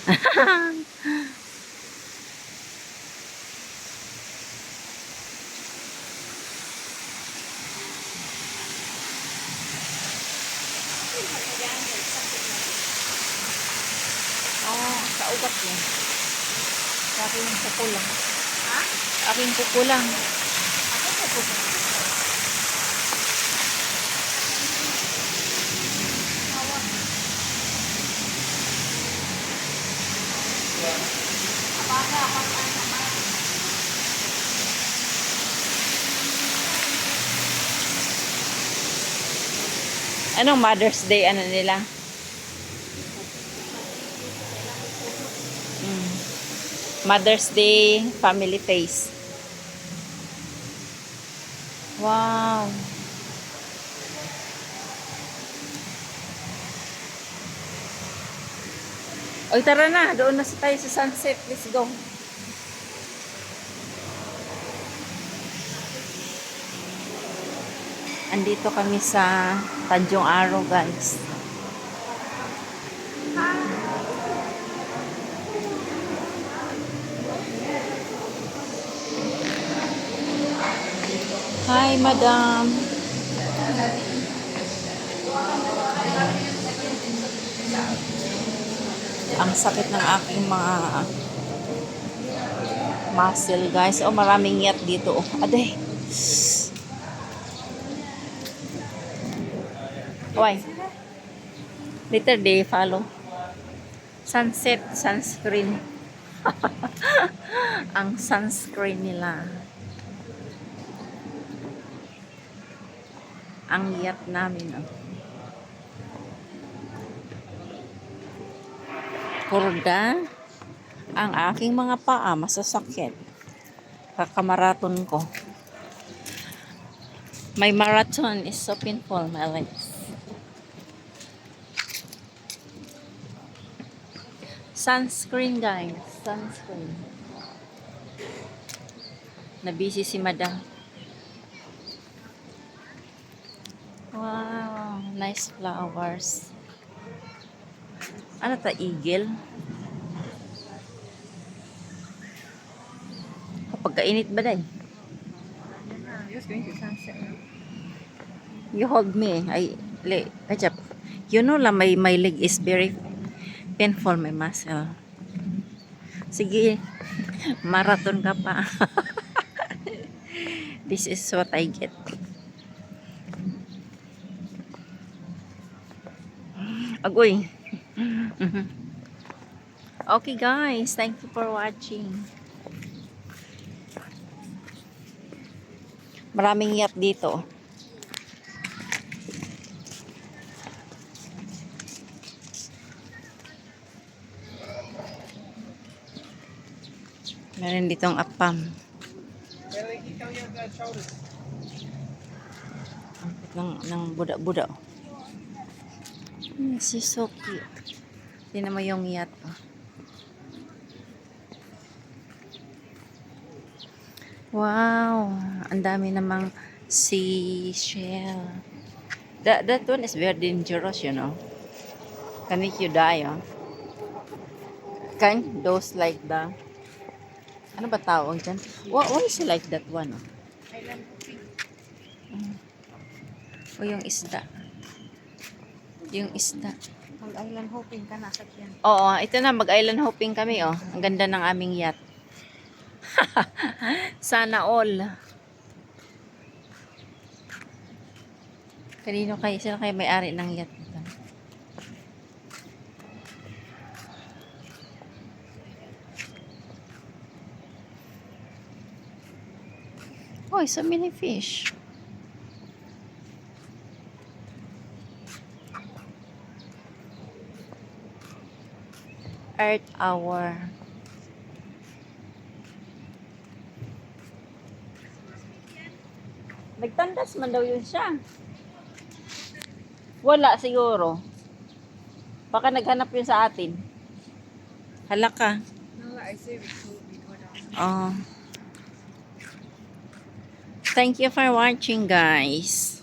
Oh, sa ugat niya. Sa akin yung kuko lang. Ha? Sa akin kuko lang. Ako sa puso. Anong Mother's Day ano nila? Mm. Mother's Day family face. Wow. Oy, tara na. Doon na tayo sa sunset. Let's go. Andito kami sa Tanjung Aro, guys. Hi, madam. Ang sakit ng aking mga muscle, guys. Oh, maraming yat dito. Oh, aday. Why? Later day, follow. Sunset, sunscreen. Ang sunscreen nila. Ang yat namin. Oh. Kurda. Ang aking mga paa masasakit. Kakamaraton ko. My marathon is so painful, my legs. Sunscreen, guys. Sunscreen. Nabisi si madam. Wow. Nice flowers. Ano ta, eagle? Kapag kainit ba day? Just going to sunset. You hold me. Ajap. You know la, my leg is very painful, my muscle. Sige. Marathon ka pa. This is what I get. Agoy. Okay, guys. Thank you for watching. Maraming yat dito. Meron ditong apam. Ng buda-buda. This is so cute. Tingnan mo yung yat. Wow. Ang dami namang seashell. That one is very dangerous, you know. Can make you die, oh. Kind those like the ano ba tawag dyan? Why is it like that one? Oh? Island hopping. O yung isda. Yung isda. Mag-island hopping ka na sa tiyan. Oo, ito na. Mag-island hopping kami, oh. Ang ganda ng aming yacht. Sana all. Kanino kayo? Sino kayo may-ari ng yacht? Oh, so many fish. Earth hour. Nagtandas man daw yun siya. Wala siguro. Baka naghanap yun sa atin. Halaka. No, I say we go down. Oh. Thank you for watching, guys.